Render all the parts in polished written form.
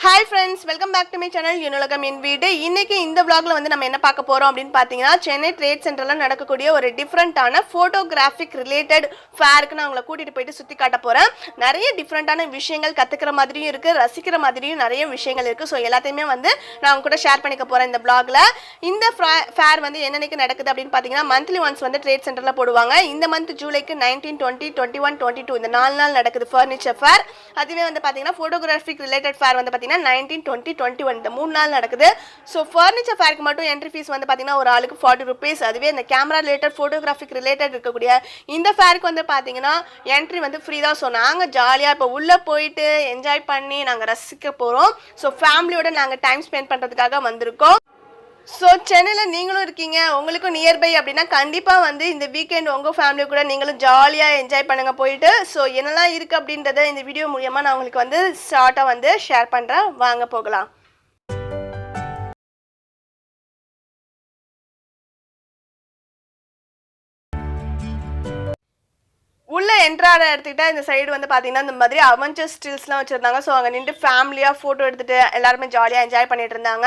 Hi friends, welcome back to my channel யுனுலகம் என் வீடு. இன்னைக்கு இந்த vlogல வந்து நம்ம என்ன பார்க்க போறோம் அப்படினு பாத்தீங்கன்னா சென்னை ட்ரேட் சென்டர்ல நடக்கக்கூடிய ஒரு டிஃபரண்டான போட்டோகிராஃபிக் ரிலேட்டட் ஃபேருக்கு நான் உங்களை கூட்டிட்டு போயிட்டு சுத்தி காட்ட போறேன். நிறைய டிஃபரண்டான விஷயங்கள் கத்துக்கிற மாதிரியும் இருக்கு, ரசிக்கிற மாதிரியும் நிறைய விஷயங்கள் இருக்கு. சோ எல்லாத்தையுமே வந்து நான் உங்க கூட ஷேர் பண்ணிக்க போறேன் இந்த vlogல. இந்த ஃபேர் வந்து என்னன்னைக்கு நடக்குது அப்படினு பாத்தீங்கன்னா மந்த்லி ஒன்ஸ் வந்து ட்ரேட் சென்டர்ல போடுவாங்க. இந்த மந்த் ஜூலைக்கு 19, 20, 21, 22 இந்த 4 நாள் நடக்குது ஃபர்னிச்சர் ஃபேர். அதுவே வந்து பாத்தீங்கன்னா போட்டோகிராஃபிக் ரிலேட்டட் ஃபேர் வந்து 19, 20, 21 இந்த 3 நாள் நடக்குது. ஸோ ஃபர்னிச்சர் ஃபேருக்கு மட்டும் என்ட்ரி ஃபீஸ் வந்து பார்த்தீங்கன்னா ஒரு ஆளுக்கு 40 rupees. அதுவே இந்த கேமரா ரிலேட்டட் ஃபோட்டோகிராஃபிக் ரிலேட்டட் இருக்கக்கூடிய இந்த ஃபேருக்கு வந்து பார்த்தீங்கன்னா என்ட்ரி வந்து ஃப்ரீ தான். ஸோ நாங்கள் ஜாலியாக இப்போ உள்ளே போயிட்டு என்ஜாய் பண்ணி நாங்கள் ரசிக்க போகிறோம். ஸோ ஃபேமிலியோட நாங்கள் டைம் ஸ்பெண்ட் பண்ணுறதுக்காக வந்திருக்கோம். ஸோ சென்னையில் நீங்களும் இருக்கீங்க, உங்களுக்கும் நியர்பை அப்படின்னா கண்டிப்பாக வந்து இந்த வீக்கெண்ட் உங்கள் ஃபேமிலி கூட நீங்களும் ஜாலியாக என்ஜாய் பண்ணுங்கள் போயிட்டு. ஸோ என்னெல்லாம் இருக்குது அப்படின்றத இந்த வீடியோ மூலியமாக நான் உங்களுக்கு வந்து ஷார்ட்டாக வந்து ஷேர் பண்ணுறேன். வாங்க போகலாம். உள்ள என்ட்ராட எடுத்துக்கிட்டா இந்த சைடு வந்து பார்த்தீங்கன்னா இந்த மாதிரி அவெஞ்சர்ஸ் ஸ்டில்ஸ்லாம் வச்சுருந்தாங்க. ஸோ அங்கே நின்று ஃபேமிலியாக ஃபோட்டோ எடுத்துகிட்டு எல்லாருமே ஜாலியாக என்ஜாய் பண்ணிட்டு இருந்தாங்க.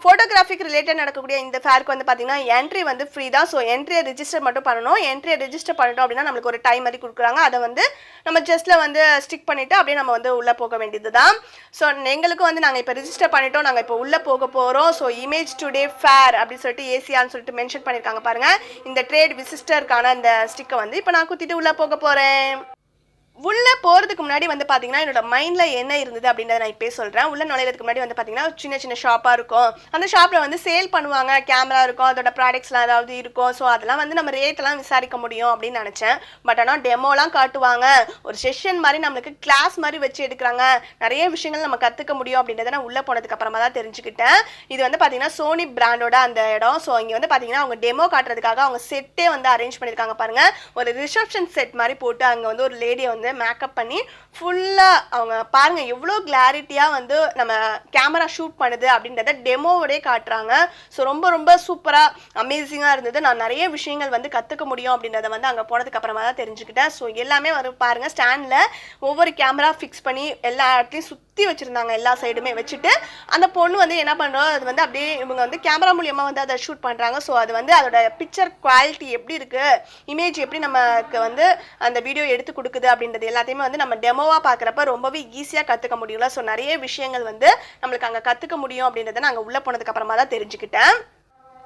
ஃபோட்டோகிராஃபிக் ரிலேட்டட் நடக்கக்கூடிய இந்த ஃபேருக்கு வந்து பார்த்தீங்கன்னா என்ட்ரி வந்து ஃப்ரீ தான். ஸோ என்ட்ரியை ரிஜிஸ்டர் மட்டும் பண்ணணும். என்ட்ரியை ரிஜிஸ்டர் பண்ணிட்டோம் அப்படின்னா நம்மளுக்கு ஒரு டைம் மாதிரி கொடுக்குறாங்க. அதை வந்து நம்ம ஜஸ்ட்டில் வந்து ஸ்டிக் பண்ணிவிட்டு அப்படியே நம்ம வந்து உள்ளே போக வேண்டியது தான். ஸோ எங்களுக்கும் வந்து நாங்கள் இப்போ ரிஜிஸ்டர் பண்ணிட்டோம், நாங்கள் இப்போ உள்ளே போக போகிறோம். ஸோ இமேஜ் டுடே ஃபேர் அப்படின்னு சொல்லிட்டு ஏசியான்னு சொல்லிட்டு மென்ஷன் பண்ணியிருக்காங்க பாருங்கள். இந்த ட்ரேட் விசிஸ்டருக்கான அந்த ஸ்டிக்கை வந்து இப்போ நான் குத்திட்டு உள்ளே போக போகிறேன். உள்ளே போகிறதுக்கு முன்னாடி வந்து பார்த்தீங்கன்னா என்னோட மைண்டில் என்ன இருந்தது அப்படின்றத நான் இப்போ சொல்கிறேன். உள்ளே நுழையிறதுக்கு முன்னாடி வந்து பார்த்தீங்கன்னா சின்ன சின்ன ஷாப்பாக இருக்கும். அந்த ஷாப்பில் வந்து சேல் பண்ணுவாங்க, கேமரா இருக்கும், அதோட ப்ராடக்ட்ஸ்லாம் ஏதாவது இருக்கும். ஸோ அதெல்லாம் வந்து நம்ம ரேட்டெல்லாம் விசாரிக்க முடியும் அப்படின்னு நினச்சேன். பட் ஆனால் டெமோலாம் காட்டுவாங்க, ஒரு செஷன் மாதிரி நம்மளுக்கு கிளாஸ் மாதிரி வச்சு எடுக்கிறாங்க, நிறைய விஷயங்கள் நம்ம கற்றுக்க முடியும் அப்படின்றத நான் உள்ளே போனதுக்கு அப்புறமா தான் தெரிஞ்சுக்கிட்டேன். இது வந்து பார்த்தீங்கன்னா சோனி பிராண்டோட அந்த இடம். ஸோ இங்கே வந்து பார்த்தீங்கன்னா அவங்க டெமோ காட்டுறதுக்காக அவங்க செட்டே வந்து அரேஞ்ச் பண்ணியிருக்காங்க பாருங்கள். ஒரு ரிசப்ஷன் செட் மாதிரி போட்டு அங்கே வந்து ஒரு லேடியை வந்து மேக்கப் பண்ணி ஃபுல்லாக அவங்க பாருங்கள் எவ்வளோ கிளாரிட்டியாக வந்து நம்ம கேமரா ஷூட் பண்ணுது அப்படின்றத டெமோவோடே காட்டுறாங்க. ஸோ ரொம்ப ரொம்ப சூப்பராக அமேசிங்காக இருந்தது. நான் நிறைய விஷயங்கள் வந்து கற்றுக்க முடியும் அப்படின்றத வந்து அங்கே போனதுக்கு அப்புறமா தான் தெரிஞ்சுக்கிட்டேன். ஸோ எல்லாமே வந்து பாருங்கள் ஸ்டாண்டில் ஒவ்வொரு கேமரா ஃபிக்ஸ் பண்ணி எல்லா இடத்துலையும் சுற்றி வச்சுருந்தாங்க. எல்லா சைடுமே வச்சுட்டு அந்த பொண்ணு வந்து என்ன பண்ணுறோம், அது வந்து அப்படியே இவங்க வந்து கேமரா மூலியமாக வந்து அதை ஷூட் பண்ணுறாங்க. ஸோ அது வந்து அதோட பிக்சர் குவாலிட்டி எப்படி இருக்குது, இமேஜ் எப்படி நமக்கு வந்து அந்த வீடியோ எடுத்து கொடுக்குது அப்படின்றது எல்லாத்தையுமே வந்து நம்ம டெமோவாக பார்க்குறப்ப ரொம்பவே ஈஸியாக கற்றுக்க முடியல. ஸோ நிறைய விஷயங்கள் வந்து நம்மளுக்கு அங்கே கற்றுக்க முடியும் அப்படின்றத நாங்கள் உள்ளே போனதுக்கு அப்புறமா தான் தெரிஞ்சுக்கிட்டேன்.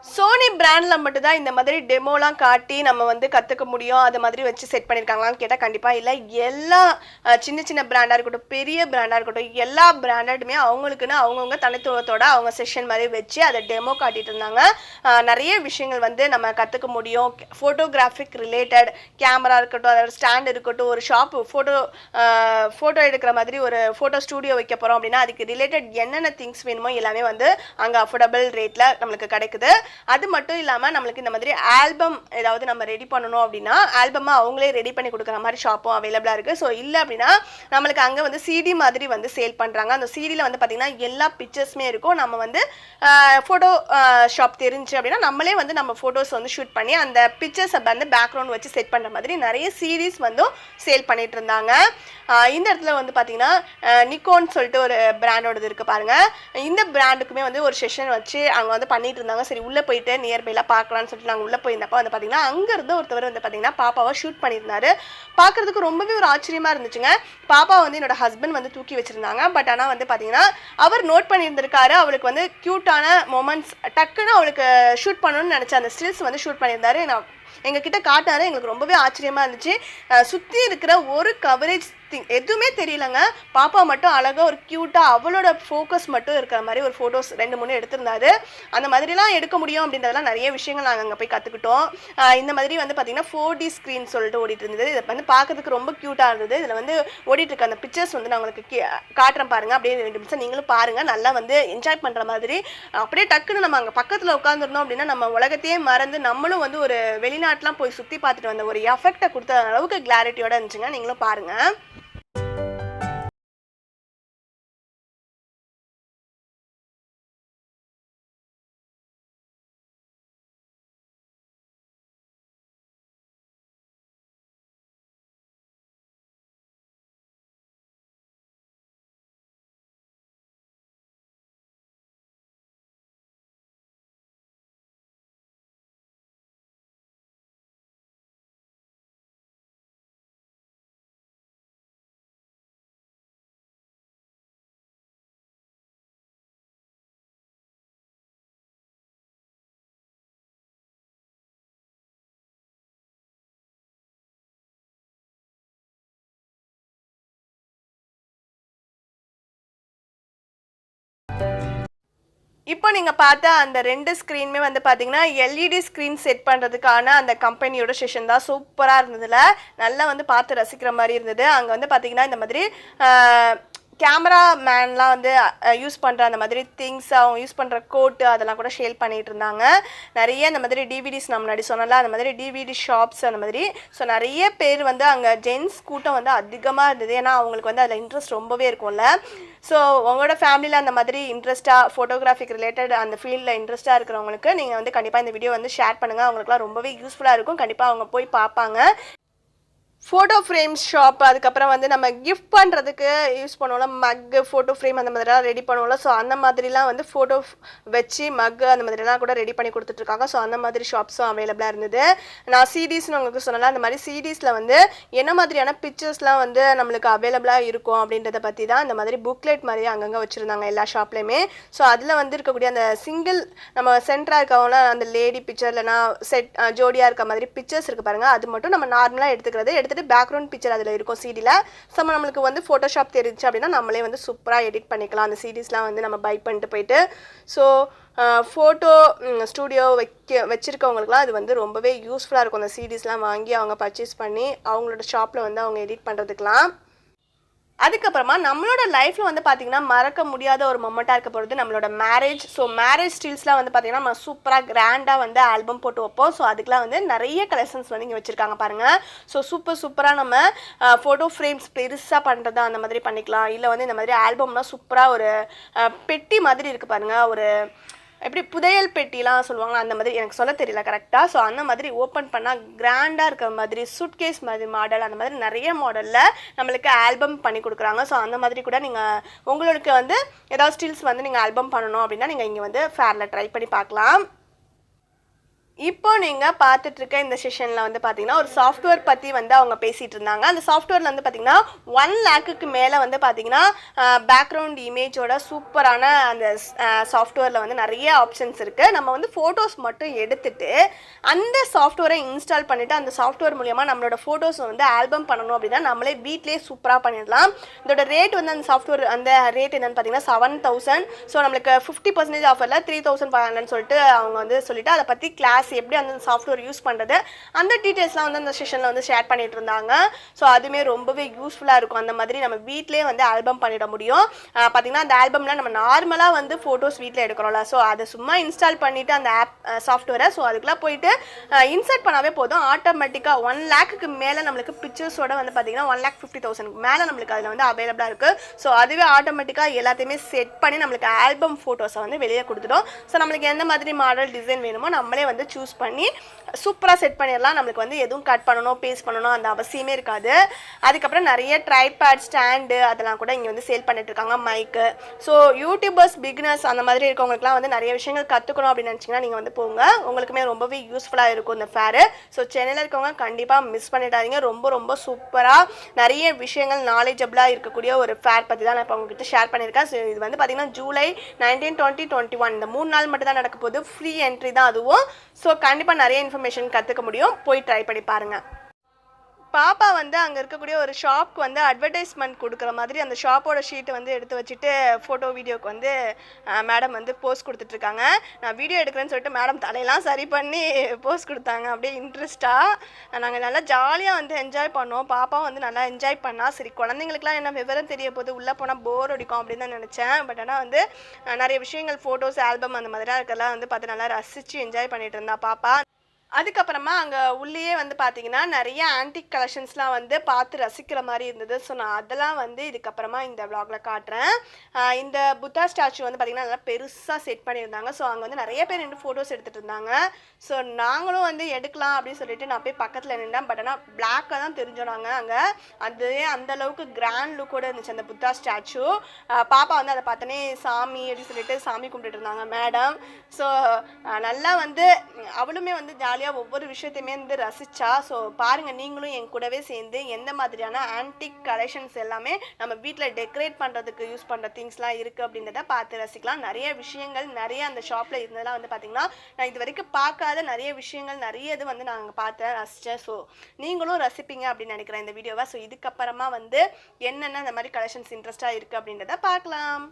சோனி பிராண்டில் மட்டும்தான் இந்த மாதிரி டெமோலாம் காட்டி நம்ம வந்து கற்றுக்க முடியும், அது மாதிரி வச்சு செட் பண்ணியிருக்காங்களான்னு கேட்டால் கண்டிப்பாக இல்லை. எல்லா சின்ன சின்ன பிராண்டாக இருக்கட்டும், பெரிய பிராண்டாக இருக்கட்டும், எல்லா பிராண்டடுமே அவங்களுக்குன்னு அவங்கவுங்க தனித்துவத்தோட அவங்க செஷன் மாதிரி வச்சு அதை டெமோ காட்டிகிட்டு இருந்தாங்க. நிறைய விஷயங்கள் வந்து நம்ம கற்றுக்க முடியும். ஃபோட்டோகிராஃபிக் ரிலேட்டட் கேமரா இருக்கட்டும், அதோட ஸ்டாண்ட் இருக்கட்டும், ஒரு ஷாப்பு ஃபோட்டோ எடுக்கிற மாதிரி ஒரு ஃபோட்டோ ஸ்டூடியோ வைக்க போகிறோம் அப்படின்னா அதுக்கு ரிலேட்டட் என்னென்ன திங்ஸ் வேணுமோ எல்லாமே வந்து அங்கே அஃபோர்டபுள் ரேட்டில் நம்மளுக்கு கிடைக்குது. அது மட்டும் இல்லாமல் நம்மளுக்கு இந்த மாதிரி ஆல்பம் ஏதாவது நம்ம ரெடி பண்ணணும் அப்படின்னா ஆல்பமாக அவங்களே ரெடி பண்ணி கொடுக்குற மாதிரி ஷாப்பும் அவைலபிளாக இருக்குது. ஸோ இல்லை அப்படின்னா நம்மளுக்கு அங்கே வந்து சிடி மாதிரி வந்து சேல் பண்ணுறாங்க. அந்த சிடியில் வந்து பார்த்திங்கன்னா எல்லா பிக்சர்ஸுமே இருக்கும். நம்ம வந்து ஃபோட்டோ ஷாப் தெரிஞ்சு அப்படின்னா நம்மளே வந்து நம்ம ஃபோட்டோஸ் வந்து ஷூட் பண்ணி அந்த பிக்சர்ஸை வந்து பேக்ரவுண்ட் வச்சு செட் பண்ணுற மாதிரி நிறைய சீரீஸ் வந்து சேல் பண்ணிட்டு இருந்தாங்க. இந்த இடத்துல வந்து பார்த்திங்கன்னா நிக்கோன்னு சொல்லிட்டு ஒரு பிராண்டோடது இருக்குது பாருங்கள். இந்த பிராண்டுக்குமே வந்து ஒரு செஷன் வச்சு அவங்க வந்து பண்ணிட்டு இருந்தாங்க. சரி உள்ளே போயிட்டு நியர்பைலாம் பார்க்கலான்னு சொல்லிட்டு நாங்கள் உள்ளே போயிருந்தப்போ வந்து பார்த்திங்கன்னா அங்கேருந்து ஒருத்தவர் வந்து பார்த்திங்கன்னா பாப்பாவை ஷூட் பண்ணியிருந்தாரு. பார்க்குறதுக்கு ரொம்பவே ஒரு ஆச்சரியமாக இருந்துச்சுங்க. பாப்பா வந்து என்னோட ஹஸ்பண்ட் வந்து தூக்கி வச்சுருந்தாங்க. பட் ஆனால் வந்து பார்த்திங்கன்னா அவர் நோட் பண்ணியிருந்திருக்காரு, அவளுக்கு வந்து க்யூட்டான மொமெண்ட்ஸ் டக்குன்னு அவளுக்கு ஷூட் பண்ணணும்னு நினச்ச அந்த ஸ்டில்ஸ் வந்து ஷூட் பண்ணியிருந்தாரு. நான் எங்ககிட்ட காட்டாரு. எங்களுக்கு ரொம்பவே ஆச்சரியமாக இருந்துச்சு. சுற்றி இருக்கிற ஒரு கவரேஜ் எதுவுமே தெரியலங்க. பாப்பா மட்டும் அழகாக ஒரு க்யூட்டாக அவளோட ஃபோக்கஸ் மட்டும் இருக்கிற மாதிரி ஒரு ஃபோட்டோஸ் 2-3 எடுத்திருந்தாரு. அந்த மாதிரிலாம் எடுக்க முடியும் அப்படின்றதெல்லாம் நிறைய விஷயங்கள் நாங்கள் அங்கே போய் கற்றுக்கிட்டோம். இந்த மாதிரி வந்து பார்த்திங்கன்னா 4D ஸ்க்ரீன் சொல்லிட்டு ஓடிட்டு இருந்தது. இதை வந்து பார்க்கறதுக்கு ரொம்ப க்யூட்டாக இருந்தது. இதில் வந்து ஓடிட்டு இருக்க அந்த பிக்சர்ஸ் வந்து நான் உங்களுக்கு காட்டுறேன் பாருங்கள். அப்படியே 2 நிமிஷம் நீங்களும் பாருங்கள். நல்லா வந்து என்ஜாய் பண்ணுற மாதிரி அப்படியே டக்குன்னு நம்ம அங்கே பக்கத்தில் உட்காந்துருந்தோம் அப்படின்னா நம்ம உலகத்தையே மறந்து நம்மளும் வந்து ஒரு வெளிநாட்டெலாம் போய் சுற்றி பார்த்துட்டு வந்த ஒரு எஃபெக்டை கொடுத்த அளவுக்கு கிளாரிட்டியோட இருந்துச்சுங்க. நீங்களும் பாருங்கள். இப்போ நீங்க பார்த்த அந்த 2 ஸ்க்ரீனுமே வந்து பார்த்தீங்கன்னா எல்இடி ஸ்க்ரீன் செட் பண்ணுறதுக்கான அந்த கம்பெனியோட செஷன் தான். சூப்பராக இருந்ததுல நல்லா வந்து பார்த்து ரசிக்கிற மாதிரி இருந்தது. அங்கே வந்து பார்த்தீங்கன்னா இந்த மாதிரி கேமரா மேன்லாம் வந்து யூஸ் பண்ணுற அந்த மாதிரி திங்ஸ், அவங்க யூஸ் பண்ணுற கோட்டு அதெல்லாம் கூட ஷேல் பண்ணிகிட்டு இருந்தாங்க. நிறைய அந்த மாதிரி டிவிடிஸ் நம்ம முன்னாடி சொன்னல அந்த மாதிரி டிவிடி ஷாப்ஸ் அந்த மாதிரி. ஸோ நிறைய பேர் வந்து அங்கே ஜென்ஸ் கூட்டம் வந்து அதிகமாக இருந்தது. ஏன்னா அவங்களுக்கு வந்து அதில் இன்ட்ரெஸ்ட் ரொம்பவே இருக்கும்ல. ஸோ உங்களோட ஃபேமிலியில் அந்த மாதிரி இன்ட்ரெஸ்ட்டாக ஃபோட்டோகிராஃபிக் ரிலேட்டட் அந்த ஃபீல்டில் இன்ட்ரெஸ்ட்டாக இருக்கிறவங்களுக்கு நீங்கள் வந்து கண்டிப்பாக இந்த வீடியோ வந்து ஷேர் பண்ணுங்கள். அவங்களுக்குலாம் ரொம்பவே யூஸ்ஃபுல்லாக இருக்கும். கண்டிப்பாக அவங்க போய் பார்ப்பாங்க. ஃபோட்டோ ஃப்ரேம்ஸ் ஷாப், அதுக்கப்புறம் வந்து நம்ம கிஃப்ட் பண்ணுறதுக்கு யூஸ் பண்ணுவோம்ல மக்கு, ஃபோட்டோ ஃப்ரேம் அந்த மாதிரிலாம் ரெடி பண்ணுவோம்ல. ஸோ அந்த மாதிரிலாம் வந்து ஃபோட்டோ வச்சு மக்கு அந்த மாதிரிலாம் கூட ரெடி பண்ணி கொடுத்துட்ருக்காங்க. ஸோ அந்த மாதிரி ஷாப்ஸும் அவைலபிளாக இருந்தது. நான் சிடிஸ்னு உங்களுக்கு சொன்னல, அந்த மாதிரி சிடிஸில் வந்து என்ன மாதிரியான பிக்சர்ஸ்லாம் வந்து நம்மளுக்கு அவைலபிளாக இருக்கும் அப்படின்றத பற்றி தான் இந்த மாதிரி புக்லெட் மாதிரி அங்கங்கே வச்சுருந்தாங்க எல்லா ஷாப்லேயுமே. ஸோ அதில் வந்து இருக்கக்கூடிய அந்த சிங்கிள் நம்ம சென்டராக இருக்கவங்கள அந்த லேடி பிக்சர் இல்லைனா செட் ஜோடியாக இருக்க மாதிரி பிக்சர்ஸ் இருக்குது பாருங்கள், அது மட்டும் நம்ம நார்மலாக எடுத்துக்கிறது. எடுத்துகிட்டு பேக்ரவுண்ட் பிக்சர் அதில் இருக்கும் சிடியில். ஸோ நம்மளுக்கு வந்து ஃபோட்டோஷாப் தெரிஞ்சு அப்படின்னா நம்மளே வந்து சூப்பராக எடிட் பண்ணிக்கலாம். அந்த சிடிஸ்லாம் வந்து நம்ம பை பண்ணிட்டு போயிட்டு. ஸோ ஃபோட்டோ ஸ்டூடியோ வச்சுருக்கவங்களுக்குலாம் அது வந்து ரொம்பவே யூஸ்ஃபுல்லாக இருக்கும். அந்த சிடிஸ்லாம் வாங்கி அவங்க பர்ச்சேஸ் பண்ணி அவங்களோட ஷாப்பில் வந்து அவங்க எடிட் பண்ணுறதுக்கெலாம். அதுக்கப்புறமா நம்மளோட லைஃப்பில் வந்து பார்த்திங்கன்னா மறக்க முடியாத ஒரு மொமெண்ட்டாக இருக்க போகிறது நம்மளோட மேரேஜ். ஸோ மேரேஜ் ஸ்டில்ஸ்லாம் வந்து பார்த்திங்கன்னா நம்ம சூப்பராக கிராண்டாக வந்து ஆல்பம் போட்டு வைப்போம். ஸோ அதுக்கெலாம் வந்து நிறைய கலெக்ஷன்ஸ் வந்து இங்கே வச்சுருக்காங்க பாருங்கள். ஸோ சூப்பராக நம்ம ஃபோட்டோ ஃப்ரேம்ஸ் பெருசாக பண்ணுறதா அந்த மாதிரி பண்ணிக்கலாம். இல்லை வந்து இந்த மாதிரி ஆல்பம்லாம் சூப்பராக ஒரு பெட்டி மாதிரி இருக்குது பாருங்கள், ஒரு எப்படி புதையல் பெட்டிலாம் சொல்லுவாங்களா அந்த மாதிரி, எனக்கு சொல்ல தெரியல கரெக்டாக. ஸோ அந்த மாதிரி ஓப்பன் பண்ணால் கிராண்டாக இருக்கிற மாதிரி சூட்கேஸ் மாதிரி மாடல் அந்த மாதிரி நிறைய மாடலில் நம்மளுக்கு ஆல்பம் பண்ணி கொடுக்குறாங்க. ஸோ அந்த மாதிரி கூட நீங்கள் உங்களுக்கு வந்து ஏதாவது ஸ்டில்ஸ் வந்து நீங்கள் ஆல்பம் பண்ணணும் அப்படின்னா நீங்கள் இங்கே வந்து ஃபேரில் ட்ரை பண்ணி பார்க்கலாம். இப்போ நீங்கள் பார்த்துட்டு இருக்க இந்த செஷனில் வந்து பார்த்தீங்கன்னா ஒரு சாஃப்ட்வேர் பற்றி வந்து அவங்க பேசிகிட்டு இருந்தாங்க. அந்த சாஃப்ட்வேரில் வந்து பார்த்தீங்கன்னா 1 lakhக்கு மேலே வந்து பார்த்தீங்கன்னா பேக்ரவுண்ட் இமேஜோட சூப்பரான அந்த சாஃப்ட்வேரில் வந்து நிறைய ஆப்ஷன்ஸ் இருக்குது. நம்ம வந்து ஃபோட்டோஸ் மட்டும் எடுத்துகிட்டு அந்த சாஃப்ட்வேரை இன்ஸ்டால் பண்ணிவிட்டு அந்த சாஃப்ட்வேர் மூலிமா நம்மளோட ஃபோட்டோஸை வந்து ஆல்பம் பண்ணணும் அப்படின்னா நம்மளே வீட்டிலே சூப்பராக பண்ணிடலாம். இதோட ரேட் வந்து அந்த சாஃப்ட்வேர் அந்த ரேட் என்னென்னு பார்த்தீங்கன்னா 7,000. ஸோ நம்மளுக்கு 50% ஆஃபரில் 3,500 சொல்லிட்டு அவங்க வந்து சொல்லிவிட்டு அதை பற்றி கிளாஸ் எப்படி அந்த சாஃப்ட்வேர் யூஸ் பண்ணுறது அந்த டீட்டெயில்ஸ்லாம் வந்து அந்த செஷனில் வந்து ஷேர் பண்ணிட்டு இருந்தாங்க. ஸோ அதுவுமே ரொம்பவே யூஸ்ஃபுல்லாக இருக்கும். அந்த மாதிரி நம்ம வீட்டிலே வந்து ஆல்பம் பண்ணிட முடியும். பார்த்திங்கன்னா அந்த ஆல்பமில் நம்ம நார்மலாக வந்து ஃபோட்டோஸ் வீட்டில் எடுக்கிறோம்ல, ஸோ அதை சும்மா இன்ஸ்டால் பண்ணிவிட்டு அந்த ஆப் சாஃப்ட்வேரை ஸோ அதுக்கெலாம் போயிட்டு இன்சர்ட் பண்ணாவே போதும். ஆட்டோமேட்டிக்காக 1 lakhக்கு மேலே நம்மளுக்கு பிக்சர்ஸோட வந்து பார்த்திங்கன்னா 1,50,000 மேலே நம்மளுக்கு அதில் வந்து அவைலபிளாக இருக்குது. ஸோ அதுவே ஆட்டோமேட்டிக்காக எல்லாத்தையுமே செட் பண்ணி நம்மளுக்கு ஆல்பம் ஃபோட்டோஸை வந்து வெளியே கொடுத்துடும். ஸோ நம்மளுக்கு எந்த மாதிரி மாடல் டிசைன் வேணுமோ நம்மளே வந்து சூஸ் பண்ணி சூப்பராக செட் பண்ணிடலாம். நம்மளுக்கு வந்து எதுவும் கட் பண்ணணும் பேஸ்ட் பண்ணணும் அந்த அவசியமே இருக்காது. அதுக்கப்புறம் நிறைய ட்ரைபேட் ஸ்டாண்டு அதெல்லாம் கூட இங்கே வந்து சேல் பண்ணிட்டு இருக்காங்க, மைக்கு. ஸோ யூடியூபர்ஸ் பிகினர்ஸ் அந்த மாதிரி இருக்கவங்களுக்குலாம் வந்து நிறைய விஷயங்கள் கற்றுக்கணும் அப்படின்னு நினச்சிங்கன்னா நீங்கள் வந்து போங்க, உங்களுக்குமே ரொம்பவே யூஸ்ஃபுல்லாக இருக்கும் இந்த ஃபேரு. ஸோ சென்னையில் இருக்கவங்க கண்டிப்பாக மிஸ் பண்ணிடாதீங்க. ரொம்ப சூப்பராக நிறைய விஷயங்கள் நாலேஜபிளாக இருக்கக்கூடிய ஒரு ஃபேர் பற்றி தான் நான் இப்போ உங்ககிட்ட ஷேர் பண்ணியிருக்கேன். ஸோ இது வந்து பார்த்திங்கன்னா ஜூலை 19, 20, 21 இந்த 3 நாள் மட்டும் தான் நடக்க போகுது. ஃப்ரீ என்ட்ரி தான் அதுவும். ஸோ கண்டிப்பாக நிறைய இன்ஃபர்மேஷன் கற்றுக்க முடியும். போய் ட்ரை பண்ணி பாருங்கள். பாப்பா வந்து அங்கே இருக்கக்கூடிய ஒரு ஷாப்க்கு வந்து அட்வர்டைஸ்மெண்ட் கொடுக்குற மாதிரி அந்த ஷாப்போட ஷீட்டை வந்து எடுத்து வச்சுட்டு ஃபோட்டோ வீடியோக்கு வந்து மேடம் வந்து போஸ்ட் கொடுத்துட்ருக்காங்க. நான் வீடியோ எடுக்கிறேன்னு சொல்லிட்டு மேடம் தலையெல்லாம் சரி பண்ணி போஸ்ட் கொடுத்தாங்க. அப்படியே இன்ட்ரெஸ்ட்டாக நாங்கள் நல்லா ஜாலியாக வந்து என்ஜாய் பண்ணோம். பாப்பா வந்து நல்லா என்ஜாய் பண்ணால் சரி குழந்தைங்களுக்குலாம் என்ன விவரம் தெரிய போது உள்ளே போனால் போர் அடிக்கும் அப்படின்னு தான் நினச்சேன். பட் ஆனால் வந்து நிறைய விஷயங்கள் ஃபோட்டோஸ் ஆல்பம் அந்த மாதிரிலாம் இருக்கலாம் வந்து பார்த்து நல்லா ரசித்து என்ஜாய் பண்ணிகிட்டு இருந்தா பாப்பா. அதுக்கப்புறமா அங்கே உள்ளேயே வந்து பார்த்தீங்கன்னா நிறைய ஆன்டிக் கலெக்ஷன்ஸ்லாம் வந்து பார்த்து ரசிக்கிற மாதிரி இருந்தது. ஸோ நான் அதெல்லாம் வந்து இதுக்கப்புறமா இந்த விளாகில் காட்டுறேன். இந்த புத்தா ஸ்டாச்சு வந்து பார்த்திங்கன்னா நல்லா பெருசாக செட் பண்ணியிருந்தாங்க. ஸோ அங்கே வந்து நிறைய பேர் நின்று ஃபோட்டோஸ் எடுத்துகிட்டு இருந்தாங்க. ஸோ நாங்களும் வந்து எடுக்கலாம் அப்படின்னு சொல்லிட்டு நான் போய் பக்கத்தில் நின்றேன். பட் ஆனால் பிளாக்காக தான் தெரிஞ்சோம் நாங்கள். அங்கே அதுவே அந்தளவுக்கு கிராண்ட் லுக்கோடு இருந்துச்சு அந்த புத்தா ஸ்டாச்சு. பாப்பா வந்து அதை பார்த்தோன்னே சாமி அப்படின்னு சொல்லிட்டு சாமி கும்பிட்டுட்டு இருந்தாங்க மேடம். ஸோ நல்லா வந்து அவளுமே வந்து ஜாலியாக ஒவ்வொரு விஷயத்தையுமே வந்து ரசிச்சா. ஸோ பாருங்கள் நீங்களும் என் கூடவே சேர்ந்து எந்த மாதிரியான ஆன்டிக் கலெக்ஷன்ஸ் எல்லாமே நம்ம வீட்டில் டெக்கரேட் பண்ணுறதுக்கு யூஸ் பண்ணுற திங்ஸ்லாம் இருக்குது அப்படின்றத பார்த்து ரசிக்கலாம். நிறைய விஷயங்கள் நிறைய அந்த ஷாப்பில் இருந்ததெல்லாம் வந்து பார்த்திங்கன்னா நான் இது வரைக்கும் பார்க்காத நிறைய விஷயங்கள் நிறைய இது வந்து நாங்கள் பார்த்தேன் ரசித்தேன். ஸோ நீங்களும் ரசிப்பீங்க அப்படின்னு நினைக்கிறேன் இந்த வீடியோவை. ஸோ இதுக்கப்புறமா வந்து என்னென்ன இந்த மாதிரி கலெக்ஷன்ஸ் இன்ட்ரெஸ்ட்டாக இருக்குது அப்படின்றத பார்க்கலாம்.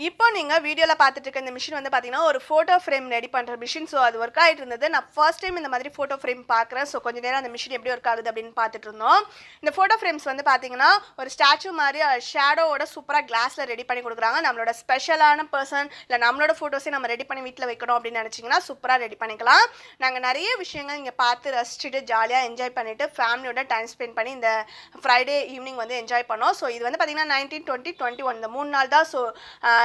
இப்போ நீங்கள் வீடியோவில் பார்த்துட்டு இருக்க இந்த மிஷின் வந்து பார்த்தீங்கன்னா ஒரு ஃபோட்டோ ஃப்ரேம் ரெடி பண்ணுற மிஷின். ஸோ அது ஒர்க் ஆகிட்டு இருந்தது. நான் ஃபர்ஸ்ட் டைம் இந்த மாதிரி ஃபோட்டோ ஃப்ரேம் பார்க்குறேன். ஸோ கொஞ்சம் நேரம் அந்த மிஷின் எப்படி ஒர்க் ஆகுது அப்படின்னு பார்த்துட்டு இருந்தோம். இந்த ஃபோட்டோ ஃப்ரேம்ஸ் வந்து பார்த்தீங்கன்னா ஒரு ஸ்டாச்சு மாதிரி ஷேடோவோட சூப்பராக கிளாஸில் ரெடி பண்ணி கொடுக்குறாங்க. நம்மளோட ஸ்பெஷலான பர்சன் இல்லை நம்மளோட ஃபோட்டோஸே நம்ம ரெடி பண்ணி வீட்டில் வைக்கணும் அப்படின்னு நினச்சிங்கன்னா சூப்பராக ரெடி பண்ணிக்கலாம். நாங்கள் நிறைய விஷயங்கள் இங்கே பார்த்து ரசிச்சுட்டு ஜாலியாக என்ஜாய் பண்ணிவிட்டு ஃபேமிலியோட டைம் ஸ்பெண்ட் பண்ணி இந்த ஃப்ரைடே ஈவினிங் வந்து என்ஜாய் பண்ணோம். ஸோ இது வந்து பார்த்தீங்கன்னா 19, 20, 21 இந்த 3 நாள் தான். ஸோ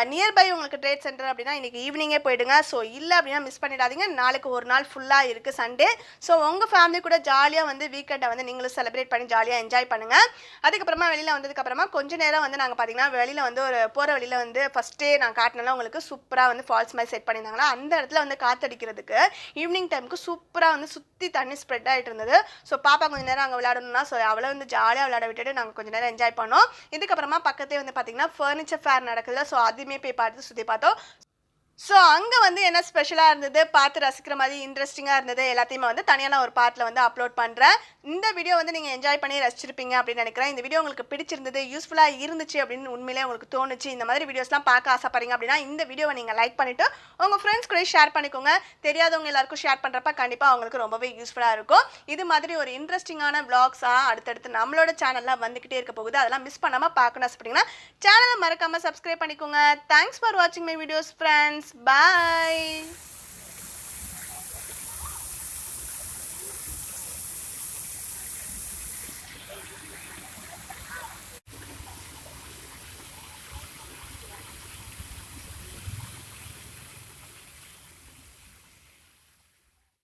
நியர்பை உங்களுக்கு ட்ரேட் சென்டர் அப்படின்னா இன்றைக்கி ஈவினிங்கே போயிடுங்க. ஸோ இல்லை அப்படின்னா மிஸ் பண்ணிடாதீங்க. நாளைக்கு ஒரு நாள் ஃபுல்லாக இருக்குது சண்டே. ஸோ உங்கள் ஃபேமிலி கூட ஜாலியாக வந்து வீக்கெண்டை வந்து நீங்களும் செலிப்ரேட் பண்ணி ஜாலியாக என்ஜாய் பண்ணுங்கள். அதுக்கப்புறமா வெளியில் வந்ததுக்கப்புறமா கொஞ்சம் நேரம் வந்து நாங்கள் பார்த்தீங்கன்னா வெளியில் வந்து ஒரு போகிற வழியில் வந்து ஃபஸ்ட்டே நான் காட்டினலாம் உங்களுக்கு சூப்பராக வந்து ஃபால்ஸ் மாதிரி செட் பண்ணியிருந்தாங்களா அந்த இடத்துல வந்து காற்றடிக்கிறதுக்கு ஈவினிங் டைமுக்கு சூப்பராக வந்து சுற்றி தண்ணி ஸ்ப்ரெட் ஆகிட்டு இருந்தது. ஸோ பாப்பா கொஞ்சம் நேரம் அங்கே விளையாடணும்னா ஸோ அவளை வந்து ஜாலியாக விளையாட விட்டுட்டு நாங்கள் கொஞ்சம் நேரம் என்ஜாய் பண்ணோம். இதுக்கப்புறமா பக்கத்தே வந்து பார்த்தீங்கன்னா ஃபர்னிச்சர் ஃபேர் நடக்குது. ஸோ அதுவுமே போய் பார்த்து சுற்றி பார்த்தோம். ஸோ அங்கே வந்து என்ன ஸ்பெஷலாக இருந்தது பார்த்து ரசிக்கிற மாதிரி இன்ட்ரெஸ்டிங்காக இருந்தது எல்லாத்தையுமே வந்து தனியான ஒரு பார்ட்டில் வந்து அப்லோட் பண்ணுறேன். இந்த வீடியோ வந்து நீங்கள் என்ஜாய் பண்ணி ரசிச்சிருப்பீங்க அப்படின்னு நினைக்கிறேன். இந்த வீடியோ உங்களுக்கு பிடிச்சிருந்தது யூஸ்ஃபுல்லாக இருந்துச்சு அப்படின்னு உண்மையிலே உங்களுக்கு தோணுச்சு இந்த மாதிரி வீடியோஸ்லாம் பார்க்க ஆசைப்படுறீங்க அப்படின்னா இந்த வீடியோவை நீங்கள் லைக் பண்ணிவிட்டு உங்கள் ஃப்ரெண்ட்ஸ் கூட ஷேர் பண்ணிக்கோங்க. தெரியாதவங்க எல்லாருக்கும் ஷேர் பண்ணுறப்ப கண்டிப்பாக அவங்களுக்கு ரொம்பவே யூஸ்ஃபுல்லாக இருக்கும். இது மாதிரி ஒரு இன்ட்ரெஸ்டிங்கான வ்ளாக்ஸாக அடுத்தடுத்து நம்மளோட சேனலில் வந்துக்கிட்டே இருக்க போகுது. அதெல்லாம் மிஸ் பண்ணாமல் பார்க்கணும் ஆசைப்பட்டீங்கன்னா சேனலை மறக்காமல் சப்ஸ்கிரைப் பண்ணிக்கோங்க. தேங்க்ஸ் ஃபார் வாட்சிங் மை வீடியோஸ் ஃப்ரெண்ட்ஸ். Bye.